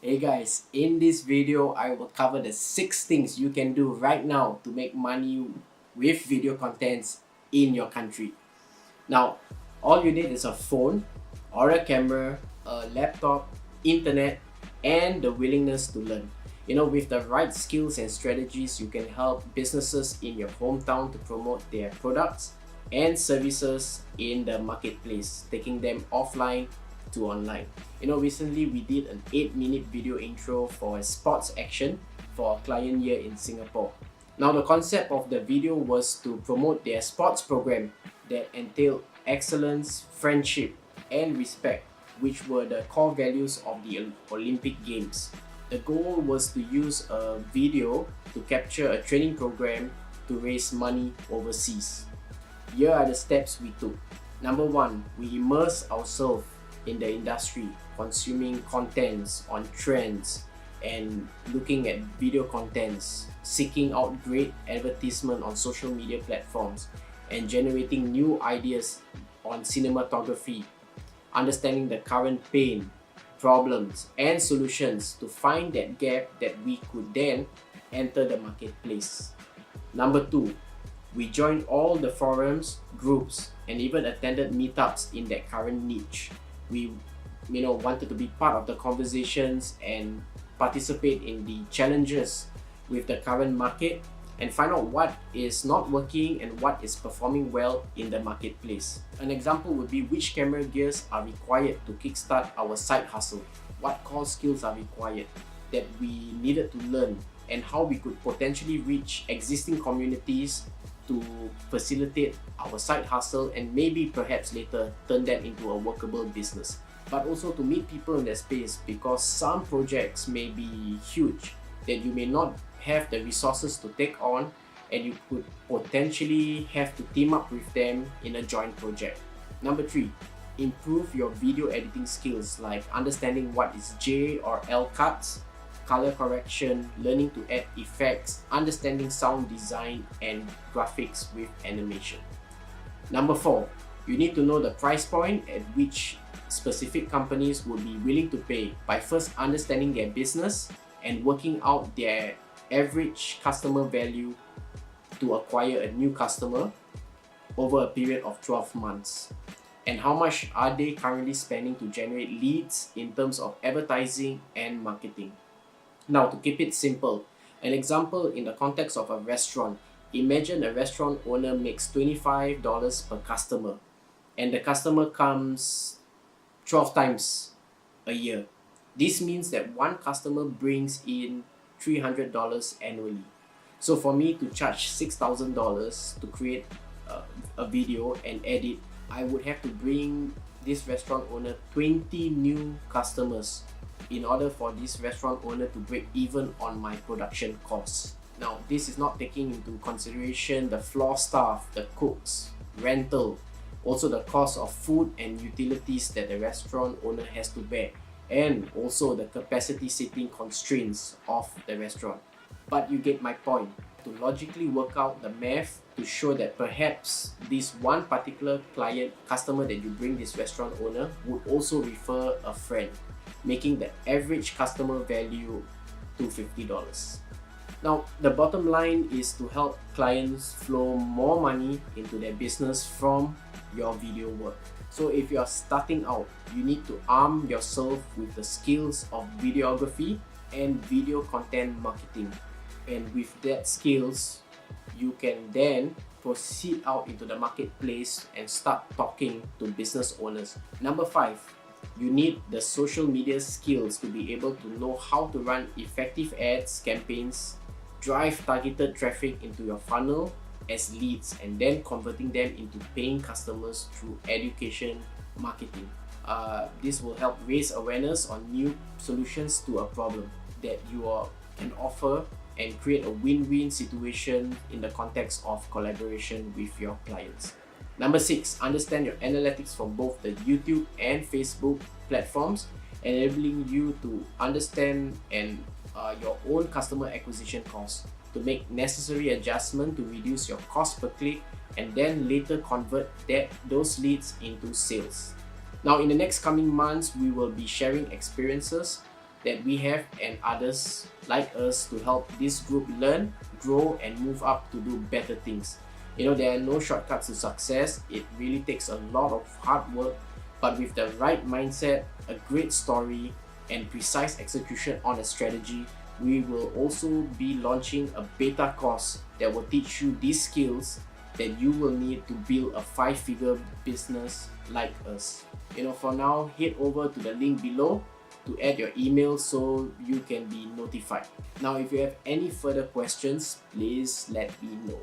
Hey guys, in this video I will cover the 6 things you can do right now to make money with video contents in your country. Now, all you need is a phone or a camera, a laptop, internet, and the willingness to learn. With the right skills and strategies, you can help businesses in your hometown to promote their products and services in the marketplace, taking them offline to online. Recently we did an 8-minute video intro for a sports action for a client here in Singapore. Now the concept of the video was to promote their sports program that entailed excellence, friendship, and respect, which were the core values of the Olympic Games. The goal was to use a video to capture a training program to raise money overseas. Here are the steps we took. Number 1, we immerse ourselves in the industry, consuming contents on trends and looking at video contents, seeking out great advertisement on social media platforms, and generating new ideas on cinematography, understanding the current pain, problems, and solutions to find that gap that we could then enter the marketplace. Number 2, we joined all the forums, groups, and even attended meetups in that current niche. We wanted to be part of the conversations and participate in the challenges with the current market and find out what is not working and what is performing well in the marketplace. An example would be which camera gears are required to kickstart our side hustle, what core skills are required that we needed to learn, and how we could potentially reach existing communities to facilitate our side hustle and maybe perhaps later turn that into a workable business. But also to meet people in that space, because some projects may be huge that you may not have the resources to take on, and you could potentially have to team up with them in a joint project. Number 3, improve your video editing skills, like understanding what is J or L cuts, color correction, learning to add effects, understanding sound design and graphics with animation. Number 4, you need to know the price point at which specific companies would be willing to pay by first understanding their business and working out their average customer value to acquire a new customer over a period of 12 months. And how much are they currently spending to generate leads in terms of advertising and marketing. Now, to keep it simple, an example in the context of a restaurant. Imagine a restaurant owner makes $25 per customer and the customer comes 12 times a year. This means that one customer brings in $300 annually. So for me to charge $6,000 to create a video and edit, I would have to bring this restaurant owner 20 new customers in order for this restaurant owner to break even on my production costs. Now, this is not taking into consideration the floor staff, the cooks, rental, also the cost of food and utilities that the restaurant owner has to bear, and also the capacity seating constraints of the restaurant. But you get my point. To logically work out the math to show that perhaps this one particular customer that you bring this restaurant owner would also refer a friend, making the average customer value to $50. Now, the bottom line is to help clients flow more money into their business from your video work. So if you are starting out, you need to arm yourself with the skills of videography and video content marketing. And with that skills, you can then proceed out into the marketplace and start talking to business owners. Number 5, you need the social media skills to be able to know how to run effective ads campaigns, drive targeted traffic into your funnel as leads, and then converting them into paying customers through education marketing. This will help raise awareness on new solutions to a problem that you can offer and create a win-win situation in the context of collaboration with your clients. Number 6, understand your analytics from both the YouTube and Facebook platforms, enabling you to understand your own customer acquisition costs to make necessary adjustment to reduce your cost per click and then later convert those leads into sales. Now, in the next coming months, we will be sharing experiences that we have and others like us to help this group learn, grow, and move up to do better things. You know, there are no shortcuts to success. It really takes a lot of hard work, but with the right mindset, a great story, and precise execution on a strategy, we will also be launching a beta course that will teach you these skills that you will need to build a 5-figure business like us. You know, for now, head over to the link below to add your email so you can be notified. Now, if you have any further questions, please let me know.